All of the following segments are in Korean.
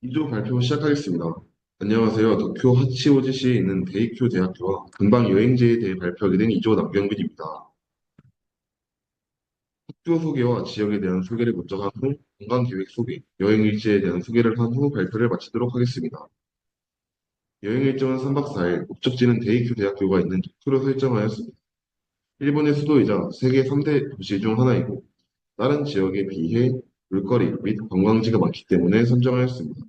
2조 발표 시작하겠습니다. 안녕하세요. 도쿄 하치오지시에 있는 데이큐 대학교와 근방 여행지에 대해 발표하게 된 2조 남경빈입니다. 학교 소개와 지역에 대한 소개를 먼저 한 후, 관광 계획 소개, 여행 일지에 대한 소개를 한 후 발표를 마치도록 하겠습니다. 여행 일정은 3박 4일, 목적지는 데이큐 대학교가 있는 도쿄로 설정하였습니다. 일본의 수도이자 세계 3대 도시 중 하나이고, 다른 지역에 비해 볼거리 및 관광지가 많기 때문에 선정하였습니다.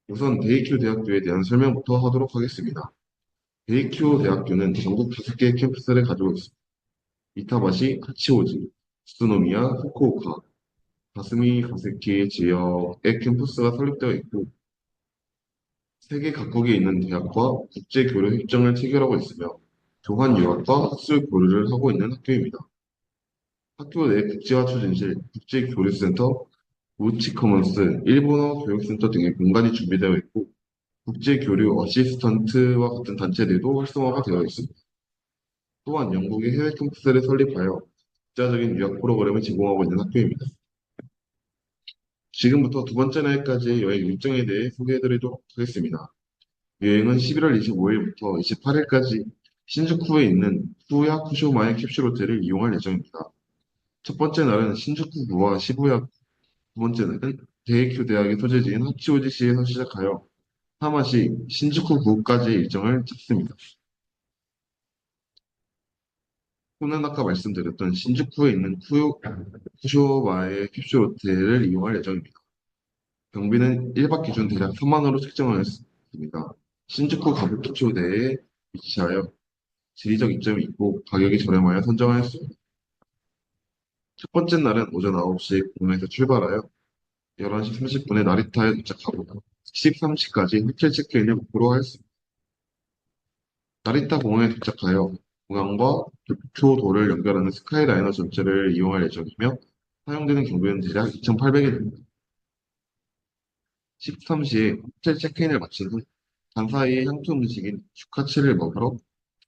우선 데이큐 대학교에 대한 설명부터 하도록 하겠습니다. 데이큐 대학교는 전국 5개의 캠퍼스를 가지고 있습니다. 이타바시, 하치오지, 스노미야, 후쿠오카, 가스미 가세키 지역의 캠퍼스가 설립되어 있고 세계 각국에 있는 대학과 국제 교류 협정을 체결하고 있으며 교환 유학과 학술 교류를 하고 있는 학교입니다. 학교 내 국제화 추진실, 국제교류센터, 우치커먼스, 일본어 교육센터 등의 공간이 준비되어 있고 국제교류 어시스턴트와 같은 단체들도 활성화가 되어 있습니다. 또한 영국의 해외 캠퍼스를 설립하여 국제적인 유학 프로그램을 제공하고 있는 학교입니다. 지금부터 두 번째 날까지의 여행 일정에 대해 소개해드리도록 하겠습니다. 여행은 11월 25일부터 28일까지 신주쿠에 있는 후야 쿠쇼마의 캡슐 호텔을 이용할 예정입니다. 첫 번째 날은 신주쿠구와 시부야, 두 번째 날은 데이큐 대학의 소재지인 하치오지시에서 시작하여 하마시, 신주쿠구까지의 일정을 잡습니다. 후는 아까 말씀드렸던 신주쿠에 있는 쿠쇼마의 캡슐 호텔을 이용할 예정입니다. 경비는 1박 기준 대략 3만 원으로 책정하였습니다. 신주쿠 가부키초대에 위치하여 지리적 이점이 있고 가격이 저렴하여 선정하였습니다. 첫 번째 날은 오전 9시에 공항에서 출발하여 11시 30분에 나리타에 도착하고 13시까지 호텔 체크인을 목표로 하였습니다. 나리타 공항에 도착하여 공항과 도쿄도를 연결하는 스카이라이너 전체를 이용할 예정이며 사용되는 경비는 대략 2,800엔입니다. 13시에 호텔 체크인을 마친 후 간사이의 향토 음식인 슈카츠를 먹으러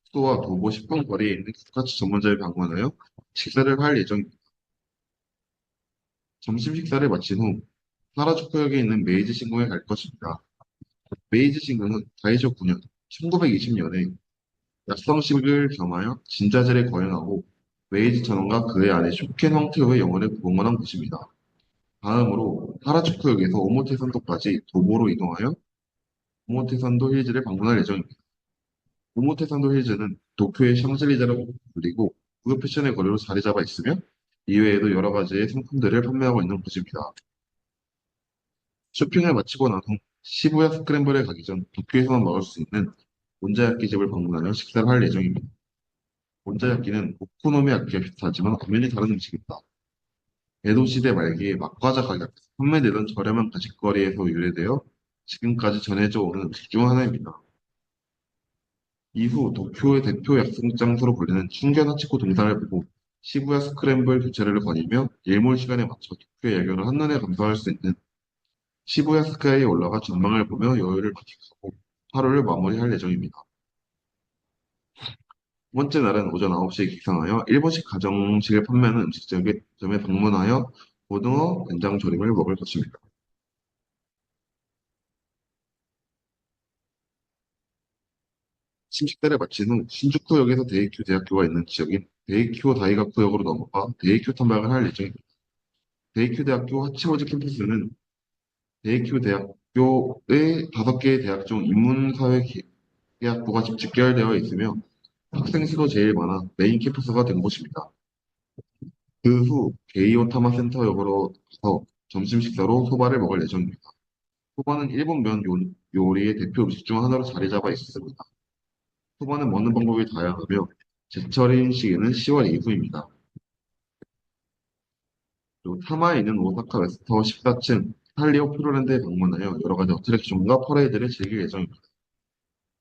숙소와 도보 10분 거리에 있는 슈카츠 전문점을 방문하여 식사를 할 예정입니다. 점심 식사를 마친 후 하라주쿠역에 있는 메이지 신궁에 갈 것입니다. 메이지 신궁은 다이쇼 9년 1920년에 약성식을 겸하여 진자재를 거행하고 메이지 전원과 그의 아내 쇼켄 황태후의 영혼을 봉헌한 곳입니다. 다음으로 하라주쿠역에서 오모테산도까지 도보로 이동하여 오모테산도 힐즈를 방문할 예정입니다. 오모테산도 힐즈는 도쿄의 샹젤리제라고 불리고 고급 패션의 거리로 자리 잡아 있으며 이외에도 여러 가지의 상품들을 판매하고 있는 곳입니다. 쇼핑을 마치고 난 후 시부야 스크램블에 가기 전 도쿄에서만 먹을 수 있는 곤자야끼 집을 방문하여 식사를 할 예정입니다. 곤자야끼는 오코노미야끼와 비슷하지만 엄연히 다른 음식입니다. 에도 시대 말기에 막과자 가격, 판매되던 저렴한 가짓거리에서 유래되어 지금까지 전해져 오는 음식 중 하나입니다. 이후 도쿄의 대표 약속 장소로 불리는 충견 하치코 동상을 보고 시부야 스크램블 교체를 거니며 일몰 시간에 맞춰 도쿄의 야경을 한눈에 감상할 수 있는 시부야 스카이에 올라가 전망을 보며 여유를 만끽하고 하루를 마무리할 예정입니다. 두 번째 날은 오전 9시에 기상하여 일본식 가정식을 판매하는 음식점에 방문하여 고등어 된장 조림을 먹을 것입니다. 침식대를 마친 후 신주쿠역에서 데이큐 대학교가 있는 지역인 데이큐 다이가쿠역으로 넘어가 데이큐 탐방을 할 예정입니다. 데이큐 대학교 하치오지 캠퍼스는 데이큐 대학교의 5개의 대학 중 인문사회계학부가 직결되어 있으며 학생 수도 제일 많아 메인 캠퍼스가 된 곳입니다. 그 후 게이오타마 센터역으로 가서 점심 식사로 소바를 먹을 예정입니다. 소바는 일본 면 요리의 대표 음식 중 하나로 자리 잡아 있습니다. 소바는 먹는 방법이 다양하며 제철인 시기는 10월 이후입니다. 그리고 타마에 있는 오사카 웨스터 14층 살리오 퓨로랜드에 방문하여 여러 가지 어트랙션과 퍼레이드를 즐길 예정입니다.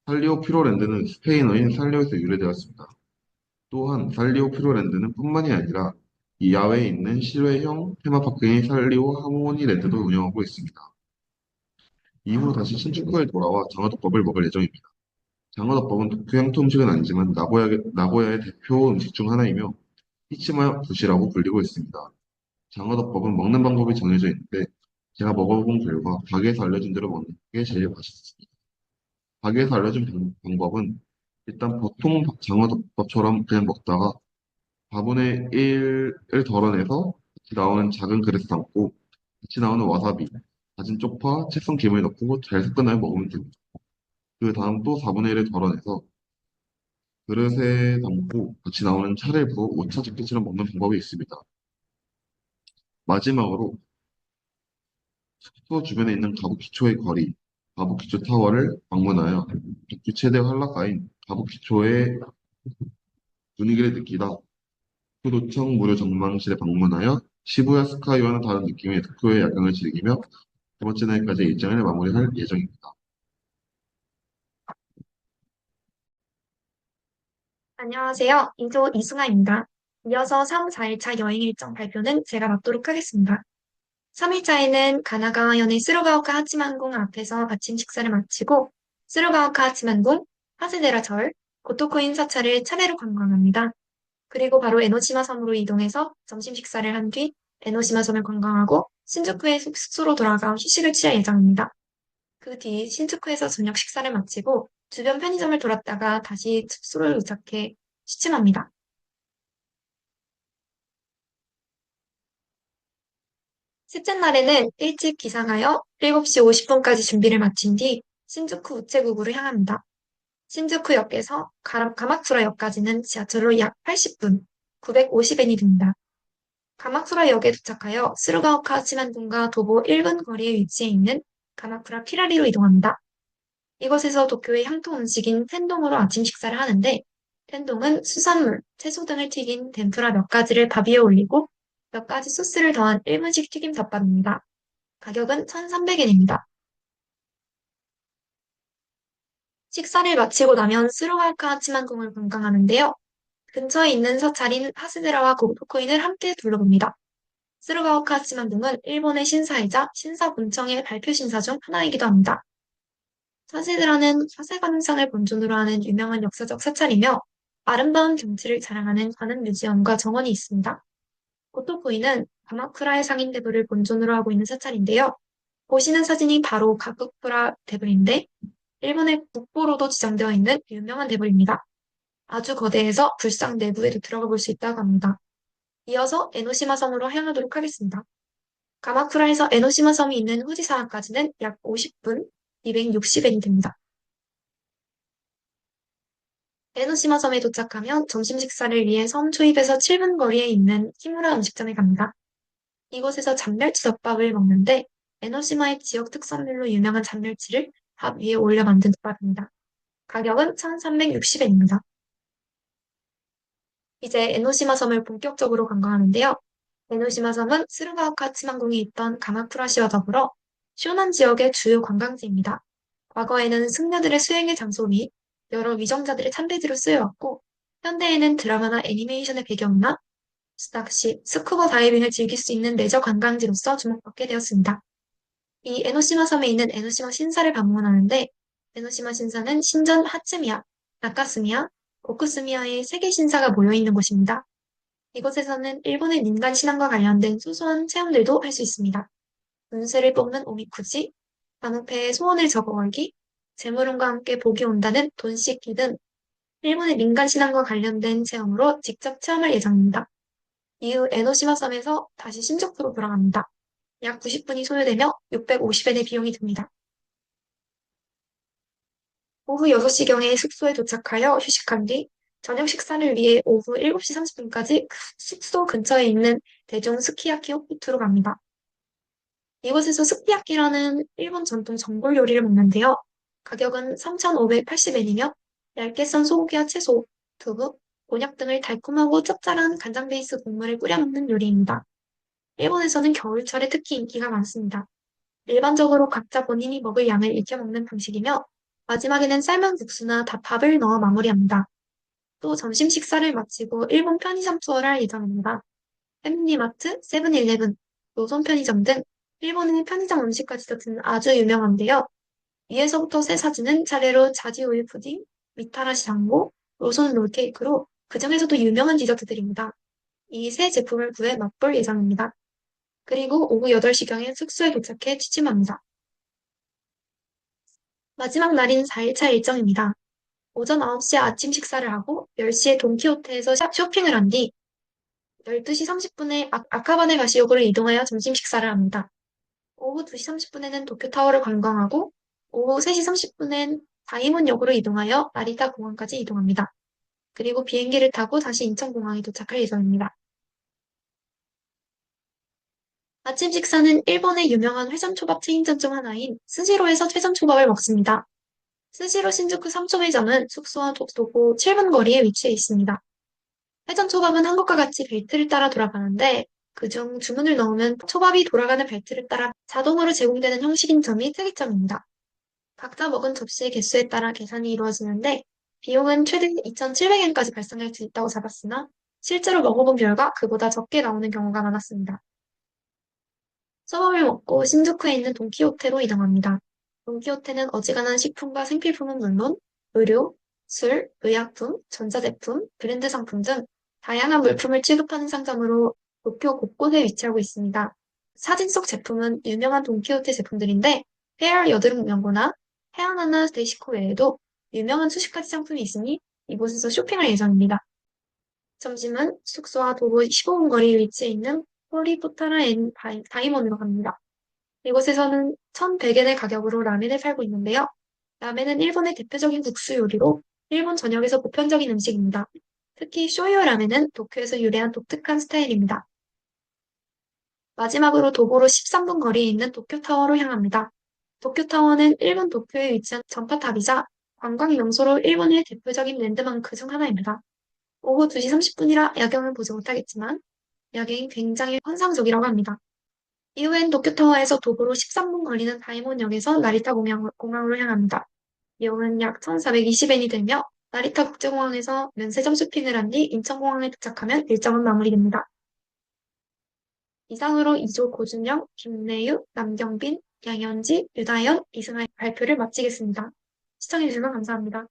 살리오 퓨로랜드는 스페인어인 살리오에서 유래되었습니다. 또한 살리오 퓨로랜드는 뿐만이 아니라 이 야외에 있는 실외형 테마파크인 살리오 하모니랜드도 운영하고 있습니다. 이후 다시 신주쿠에 돌아와 장어덮밥을 먹을 예정입니다. 장어덮밥은 도쿄 향토 음식은 아니지만 나고야의 대표 음식 중 하나이며 히치마야 부시라고 불리고 있습니다. 장어덮밥은 먹는 방법이 정해져 있는데 제가 먹어본 결과 가게에서 알려준 대로 먹는 게 제일 맛있습니다. 가게에서 알려준 방법은 일단 보통 장어덮밥처럼 그냥 먹다가 4분의 1을 덜어내서 같이 나오는 작은 그릇에 담고 같이 나오는 와사비, 다진 쪽파, 채썬 김을 넣고 잘 섞은 다음에 먹으면 됩니다. 그 다음 또 4분의 1을 덜어내서 그릇에 담고 같이 나오는 차를 부어 오차 집게처럼 먹는 방법이 있습니다. 마지막으로 숙소 주변에 있는 가부키초의 거리, 가부키초 타워를 방문하여 도쿄 최대 한라가인 가부키초의 분위기를 느끼다 도청 무료 전망실에 방문하여 시부야 스카이와는 다른 느낌의 도쿄의 야경을 즐기며 두 번째 날까지 일정을 마무리할 예정입니다. 안녕하세요. 이조 이승아입니다. 이어서 3, 4일차 여행 일정 발표는 제가 맡도록 하겠습니다. 3일차에는 가나가와현의 스루가오카 하치만궁 앞에서 아침 식사를 마치고 스루가오카 하치만궁, 하세데라 절, 고토코인 사찰을 차례로 관광합니다. 그리고 바로 에노시마 섬으로 이동해서 점심 식사를 한 뒤 에노시마 섬을 관광하고 신주쿠의 숙소로 돌아가 휴식을 취할 예정입니다. 그 뒤 신주쿠에서 저녁 식사를 마치고 주변 편의점을 돌았다가 다시 숙소를 도착해 취침합니다. 셋째 날에는 일찍 기상하여 7시 50분까지 준비를 마친 뒤 신주쿠 우체국으로 향합니다. 신주쿠역에서 가마쿠라역까지는 지하철로 약 80분, 950엔이 듭니다. 가마쿠라역에 도착하여 스루가오카 치만군과 도보 1분 거리에 위치해 있는 가마쿠라 피라리로 이동합니다. 이곳에서 도쿄의 향토 음식인 텐동으로 아침 식사를 하는데, 텐동은 수산물, 채소 등을 튀긴 덴푸라 몇 가지를 밥 위에 올리고 몇 가지 소스를 더한 일본식 튀김 덮밥입니다. 가격은 1,300엔입니다. 식사를 마치고 나면 스루가오카 치만궁을 관광하는데요. 근처에 있는 서찰인 하스데라와 고토코인을 함께 둘러봅니다. 스루가오카 치만궁은 일본의 신사이자 신사본청의 발표 신사 중 하나이기도 합니다. 사세드라는 사세관상을 본존으로 하는 유명한 역사적 사찰이며 아름다운 경치를 자랑하는 관음 뮤지엄과 정원이 있습니다. 고토코이는 가마쿠라의 상인대부를 본존으로 하고 있는 사찰인데요. 보시는 사진이 바로 가쿠쿠라 대불인데 일본의 국보로도 지정되어 있는 유명한 대불입니다. 아주 거대해서 불상 내부에도 들어가 볼 수 있다고 합니다. 이어서 에노시마 섬으로 향하도록 하겠습니다. 가마쿠라에서 에노시마 섬이 있는 후지사와까지는 약 50분, 260엔이 됩니다. 에노시마 섬에 도착하면 점심 식사를 위해 섬 초입에서 7분 거리에 있는 키무라 음식점에 갑니다. 이곳에서 잔멸치 덮밥을 먹는데 에노시마의 지역 특산물로 유명한 잔멸치를 밥 위에 올려 만든 덮밥입니다. 가격은 1,360엔입니다. 이제 에노시마 섬을 본격적으로 관광하는데요. 에노시마 섬은 스루가오카 치만궁이 있던 가마쿠라시와 더불어 쇼난 지역의 주요 관광지입니다. 과거에는 승려들의 수행의 장소 및 여러 위정자들의 참배지로 쓰여왔고, 현대에는 드라마나 애니메이션의 배경이나 낚시, 스쿠버 다이빙을 즐길 수 있는 레저 관광지로서 주목받게 되었습니다. 이 에노시마 섬에 있는 에노시마 신사를 방문하는데, 에노시마 신사는 신전 하츠미야, 나카스미야, 오쿠스미야의 세 개 신사가 모여 있는 곳입니다. 이곳에서는 일본의 민간 신앙과 관련된 소소한 체험들도 할 수 있습니다. 운세를 뽑는 오미쿠지, 방패에 소원을 적어 걸기, 재물운과 함께 복이 온다는 돈 씻기 등 일본의 민간 신앙과 관련된 체험으로 직접 체험할 예정입니다. 이후 에노시마 섬에서 다시 신주쿠로 돌아갑니다. 약 90분이 소요되며 650엔의 비용이 듭니다. 오후 6시경에 숙소에 도착하여 휴식한 뒤 저녁 식사를 위해 오후 7시 30분까지 숙소 근처에 있는 대종 스키야키 호피투로 갑니다. 이곳에서 스키야키라는 일본 전통 전골 요리를 먹는데요. 가격은 3,580엔이며 얇게 썬 소고기와 채소, 두부, 곤약 등을 달콤하고 짭짤한 간장 베이스 국물에 뿌려 먹는 요리입니다. 일본에서는 겨울철에 특히 인기가 많습니다. 일반적으로 각자 본인이 먹을 양을 익혀 먹는 방식이며 마지막에는 삶은 국수나 밥을 넣어 마무리합니다. 또 점심 식사를 마치고 일본 편의점 투어를 할 예정입니다. 패밀리마트, 세븐일레븐, 노선 편의점 등 일본의 편의점 음식과 디저트는 아주 유명한데요. 위에서부터 세 사진은 차례로 자지 우유 푸딩, 미타라시 장고, 로손 롤케이크로 그중에서도 유명한 디저트들입니다. 이 세 제품을 구해 맛볼 예정입니다. 그리고 오후 8시경에 숙소에 도착해 취침합니다. 마지막 날인 4일차 일정입니다. 오전 9시에 아침 식사를 하고 10시에 돈키호테에서 쇼핑을 한 뒤 12시 30분에 아카바네 가시역으로 이동하여 점심 식사를 합니다. 오후 2시 30분에는 도쿄타워를 관광하고 오후 3시 30분엔 다이몬역으로 이동하여 나리타 공항까지 이동합니다. 그리고 비행기를 타고 다시 인천공항에 도착할 예정입니다. 아침 식사는 일본의 유명한 회전초밥 체인점 중 하나인 스시로에서 회전초밥을 먹습니다. 스시로 신주쿠 3丁目점은 숙소와 도보 7분 거리에 위치해 있습니다. 회전초밥은 한국과 같이 벨트를 따라 돌아가는데 그중 주문을 넣으면 초밥이 돌아가는 벨트를 따라 자동으로 제공되는 형식인 점이 특이점입니다. 각자 먹은 접시의 개수에 따라 계산이 이루어지는데 비용은 최대 2,700엔까지 발생할 수 있다고 잡았으나 실제로 먹어본 결과 그보다 적게 나오는 경우가 많았습니다. 초밥을 먹고 신주쿠에 있는 돈키호테로 이동합니다. 돈키호테는 어지간한 식품과 생필품은 물론 의료, 술, 의약품, 전자제품, 브랜드 상품 등 다양한 물품을 취급하는 상점으로 도쿄 곳곳에 위치하고 있습니다. 사진 속 제품은 유명한 돈키호테 제품들인데 페어 여드름 연고나 헤어나나 데시코 외에도 유명한 수십 가지 상품이 있으니 이곳에서 쇼핑할 예정입니다. 점심은 숙소와 도보 15분 거리에 위치해 있는 홀리포타라 앤 다이몬으로 갑니다. 이곳에서는 1,100엔의 가격으로 라멘을 팔고 있는데요. 라멘은 일본의 대표적인 국수 요리로 일본 전역에서 보편적인 음식입니다. 특히 쇼유 라멘은 도쿄에서 유래한 독특한 스타일입니다. 마지막으로 도보로 13분 거리에 있는 도쿄타워로 향합니다. 도쿄타워는 일본 도쿄에 위치한 전파탑이자 관광 명소로 일본의 대표적인 랜드마크 중 하나입니다. 오후 2시 30분이라 야경을 보지 못하겠지만 야경이 굉장히 환상적이라고 합니다. 이후엔 도쿄타워에서 도보로 13분 걸리는 다이몬역에서 나리타 공항으로 향합니다. 비용은 약 1,420엔이 되며 나리타 국제공항에서 면세점 쇼핑을 한 뒤 인천공항에 도착하면 일정은 마무리됩니다. 이상으로 2조 고준영, 김래유, 남경빈, 양현지, 유다연, 이승아의 발표를 마치겠습니다. 시청해주셔서 감사합니다.